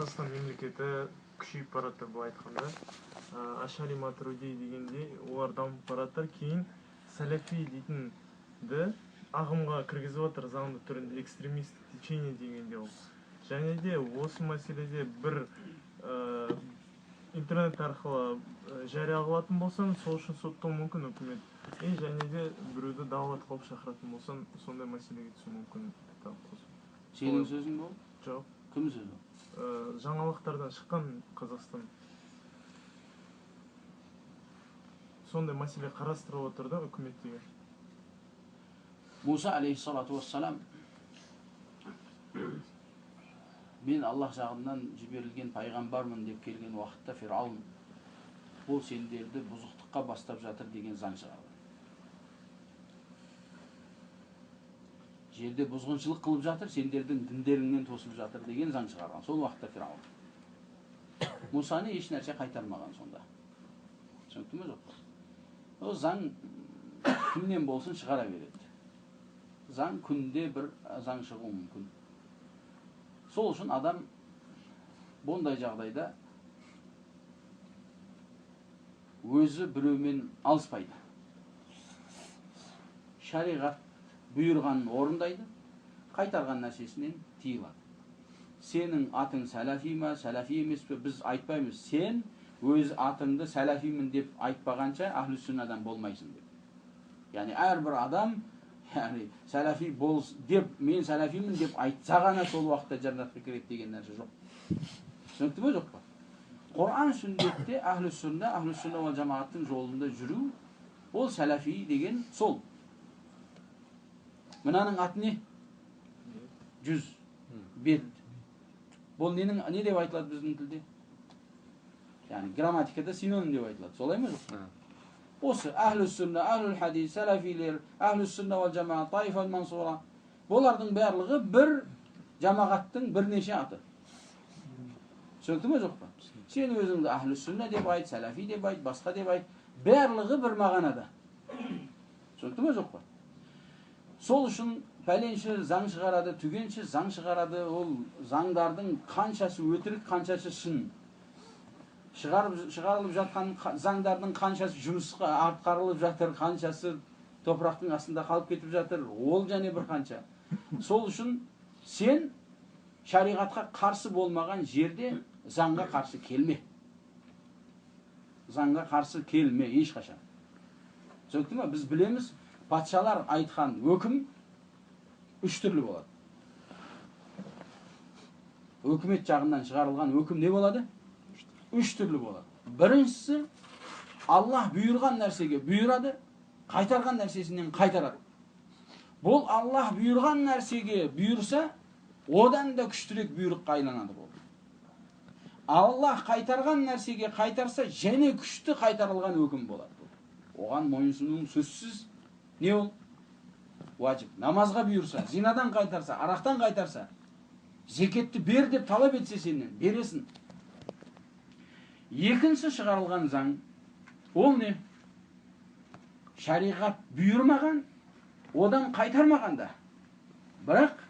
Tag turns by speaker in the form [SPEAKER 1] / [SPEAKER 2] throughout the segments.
[SPEAKER 1] Қазақстан мемлекеті күшейіп баратыр бұл айтқанда. Ашари Матуриди дегенде олар дамып баратыр. Кейін сәләфи дейтінді ағымға кіргізіп отыр заңды түрінде, экстремистік течение дегенде ол. Және де осы мәселеде бір интернет арқылы жария қылатын болсаң, сол үшін соттау мүмкін үкімет. Және де біреуді дағуат қылып шақыратын болсаң, сондай мәселеге түсу мүмкін.
[SPEAKER 2] Сенің сөзің бұл?
[SPEAKER 1] Жоқ.
[SPEAKER 2] Кім сөзі?
[SPEAKER 1] Жаңалықтардан шыққан Қазақстан. Сондай мәселе қарастырып отыр да үкіметтегі.
[SPEAKER 2] Муса алейхиссалату вассалам мен Аллах жағынан жіберілген пайғамбармын деп келген уақытта Фирауын ол сендерді бұзықтыққа бастап жатыр деген заң шығарды. Жерде бұзғыншылық қылып жатыр, сендердің діндеріңнен тосып жатыр деген заң шығарған. Сол уақытта Фирауын. Мусаны еш нәрсе қайтармаған сонда. Түсінікті ме жоқ? Ол заң кімнен болсын шығара береді. Заң күнде бір заң шығуы мүмкін. Сол үшін адам бұндай жағдайда өзі біреумен алыспайды. Шариғат бұйырғанын орындайды, қайтарған нәрсесінен тыйылады. Сенің атың сәләфи ма, сәләфи емес пе, біз айтпаймыз. Сен өз атыңды сәләфимін деп айтпағанша әхлі сүннадан болмайсың деп. Яғни әрбір адам сәләфи болс деп, мен сәләфимін деп айтса ғана сол уақытта жәннатқа кіреді деген нәрсе жоқ. Түсінікті ме жоқ па? Құран сүннетте әхлі сүнна уал жамағаттың жолында жүру, ол сәләфи деген сол. Мынаның аты не? Жүз, бет. Бұл не деп айтылады біздің тілде? Яғни грамматикада синоним деп айтылады. Солай ма жоқ? Осы әхлі сүнна, әхлі хадис, сәләфилер, әхлі сүнна уал жамағат, таифа мансура. Бұлардың барлығы бір жамағаттың бірнеше аты. Түсінікті ме жоқ па? Сен өзіңді әхлі сүнна деп айт, сәләфи деп айт, басқа деп айт. Барлығы бір мағынада. Түсінікті ме жоқ па? Сол үшін пәленші заң шығарады, түгенші заң шығарады. Ол заңдардың қаншасы өтірік, қаншасы шын. Шығарылып жатқан заңдардың қаншасы жұмысқа атқарылып жатыр, қаншасы топырақтың астында қалып кетіп жатыр. Ол және бір қанша. Сол үшін сен шариғатқа қарсы болмаған жерде заңға қарсы келме. Заңға қарсы келме ешқашан. Түсінікті ме? Біз білеміз, патшалар айтқан өкім үш түрлі болады. Өкімет жағынан шығарылған өкім не болады? Үш түрлі болады. Біріншісі, Аллах бұйырған нәрсеге бұйырады, қайтарған нәрсесінен қайтарады. Бұл Аллах бұйырған нәрсеге бұйырса, одан да күштірек бұйрыққа айланады бұл. Аллах қайтарған нәрсеге қайтарса, және күшті қайтарылған өкім болады. Оған мойынсыну сөзсіз не ол? Уажib. Намазға бұйырса, зинадан қайтарса, арақтан қайтарса, зекетті бер деп талап етсе сенен, бересің. Екінші шығарылған заң, ол не? Шариғат бұйырмаған, одан қайтармағанда, бірақ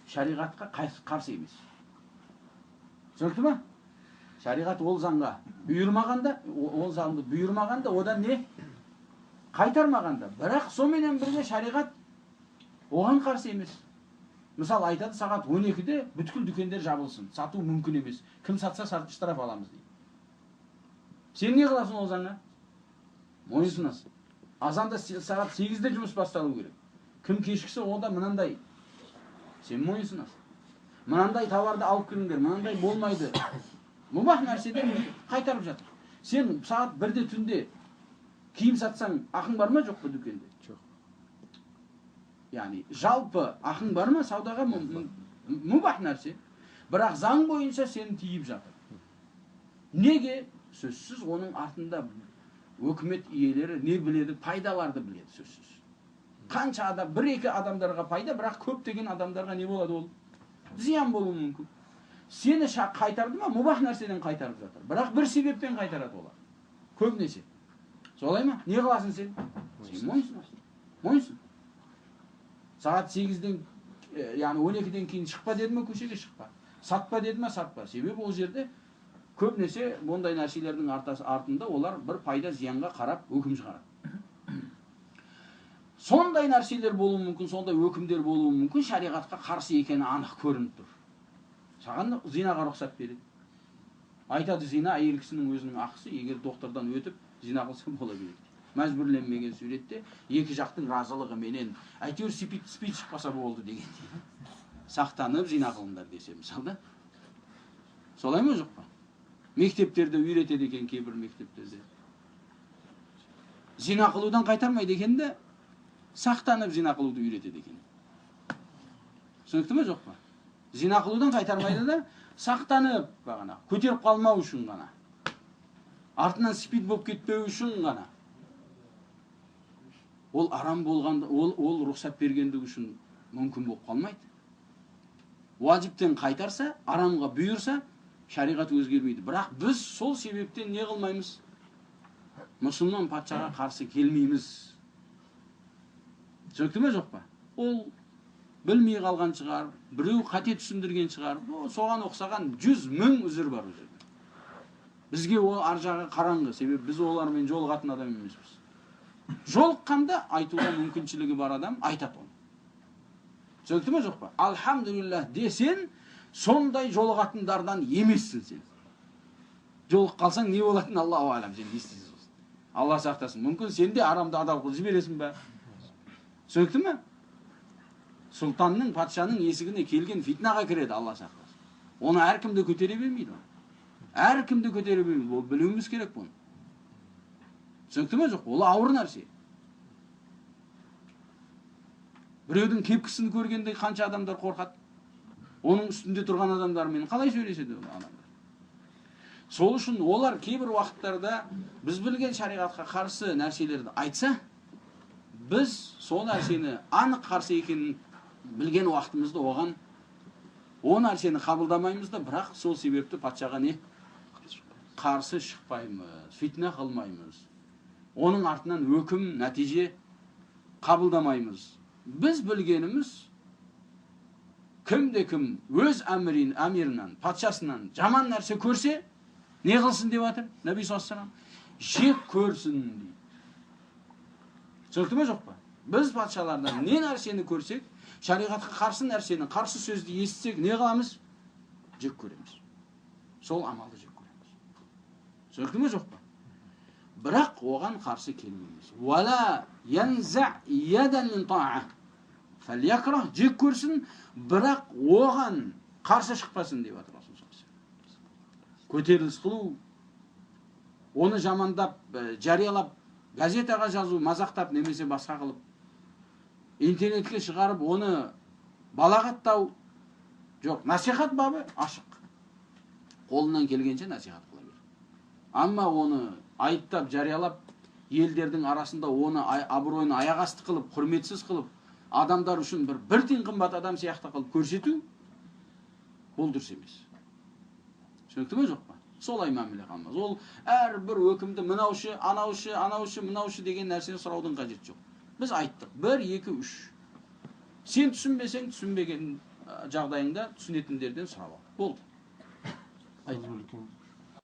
[SPEAKER 2] шариғатқа қарсы емес. Түсінікті ме? Шариғат ол заңға бұйырмағанда, ол заңды бұйырмағанда, одан не? Қайтармағанда, бірақ соменен бірге шариғат оған қарсы емес. Мысал айтады, сағат 12-де бүткіл дүкендер жабылсын, сату мүмкін емес. Кім сатса штраф аламыз дейді. Сен не қыласың ол заңға? Мойынсынасың. Азанда сағат 8-де жұмыс басталу керек. Кім кешіксе, ода мынандай. Сен мойынсынасың. Мынандай товарды алып келіңдер, мынандай болмайды. Мұбах нәрседен қайтарып жатыр. Сен сағат 1-де түнде киім сатсаң, ақың бар ма жоқ па дүкенде?
[SPEAKER 3] Жоқ.
[SPEAKER 2] Яғни, жалпы ақың бар ма саудаға? Мұбах нәрсе. Бірақ заң бойынша сені тиіп жатыр. Неге? Сөзсіз оның артында өкімет иелері не біледі? Пайдаларды біледі сөзсіз. Қанша адам, бір-екі адамдарға пайда, бірақ көптеген адамдарға не болады ол? Зиян болуы мүмкін. Сені қайтарды ма? Мұбах нәрседен қайтарып жатыр. Бірақ бір себеппен қайтарады олар. Көбінесе. Солай ма? Не қыласың сен? Сен мойынсың. Мойынсың. Сағат 8-ден, яғни 12-ден кейін шықпа деді ме, көшеге шықпа. Сатпа деді ма, сатпа. Себебі ол жерде көбінесе бұндай нәрселердің артында олар бір пайда зиянға қарап өкім шығарады. Сондай нәрселер болуы мүмкін, сондай өкімдер болуы мүмкін, шариғатқа қарсы екені анық көрініп тұр. Саған зинаға рұқсат береді. Айтады, зина әйел кісінің өзінің ақысы, егер доқтырдан өтіп зина қылса бола береді. Мәжбүрленмеген суретте екі жақтың разылығы менен әйтеуір спид шықпаса болды деген. Сақтанып зина қылыңдар десе мысалы. Солай ма жоқ па? Мектептерде үйретеді екен, кейбір мектептерде. Зина қылудан қайтармайды екен де, сақтанып зина қылуды үйретеді екен. Түсінікті ме жоқ па? Зина қылудан қайтармайды да, сақтанып бағана, көтеріп қалмау үшін ғана. Артынан спид болып кетпеу үшін ғана. Ол арам болғанда, ол рұқсат бергендігі үшін мүмкін болып қалмайды. Уажиптен қайтарса, арамға бұйырса, шариғат өзгермейді. Бірақ біз сол себептен не қылмаймыз? Мұсылман патшаға қарсы келмейміз. Түсінікті ме жоқ па? Ол білмей қалған шығар, біреу қате түсіндірген шығар. Соған оқсаған 100.000 үзір бар өзі. Бізге ол ар жағы қараңғы, себебі біз олармен жолығатын адам емеспіз. Жолыққанда айтуға мүмкіншілігі бар адам айтады оны. Түсінікті ме жоқ па? Алхамдулиллах десен, сондай жолығатындардан емессің сен. Жолық қалсаң не болатын, Аллаху алам, сен естісіз болсын. Алла сақтасын. Мүмкін сен де арамды адал қылып жібересің бе? Түсінікті ме? Сұлтанның, патшаның есігіне келген фитнаға кіреді, Алла сақтасын. Оны әркімді көтере бермейді. Әркімді көтере бермейді. Ол білуіміз керек бұны. Түсінікті ме жоқ? Ол ауыр нәрсе. Біреудің кепкісін көргенде қанша адамдар қорқады. Оның үстінде тұрған адамдармен қалай сөйлеседі ол адамдар. Сол үшін олар кейбір уақыттарда біз білген шариғатқа қарсы нәрселерді айтса, біз сол нәрсені анық қарсы екенін білген уақытымызда оған о нәрсені қабылдамаймыз да, бірақ сол себепті патшаға не? Қарсы шықпаймыз, фитна қылмаймыз. Оның артынан өкім, нәтиже қабылдамаймыз. Біз білгеніміз кімде-кім өз әмірінен, патшасынан жаман нәрсе көрсе, не қылсын деп жатыр? Нәби саллаллаху алейхи ва саллям, жек көрсін дейді. Түсінікті ме жоқ па? Біз патшалардан не нәрсені көрсек, шариғатқа қарсы нәрсені, қарсы сөзді естісек, не қыламыз? Жек көреміз. Сол амалды жек көреміз. Түсінікті ме жоқ па? Бірақ оған қарсы келмейміз. Вала янза ядан мин та'a. Фальякрах, жек көрсін, бірақ оған қарсы шықпасын деп жатыр Расул саллаллаху алейхи ва саллям. Көтеріліс қылу, оны жамандап, жариялап, газетаға жазу, мазақтап, немесе басқа қылып, интернетке шығарып, оны балағаттау, жоқ, насихат бабы ашық. Қолынан келгенше насихат қыла бер. Амма оны айыптап, жариялап, елдердің арасында оны абыройын аяқ асты қылып, құрметсіз қылып, адамдар үшін бір тиын қымбат адам сияқты қылып көрсету, ол дұрыс емес. Түсінікті ме жоқ па? Солай мәміле қылмаз. Ол әрбір өкімді мынаушы, анаушы, анаушы, мынаушы деген нәрсені сұраудың қажеті жоқ. Біз айттық. 1, 2, 3. Сен түсінбесең, түсінбеген жағдайыңда түсінетіндерден сұрап ал. Болды.
[SPEAKER 3] Айт.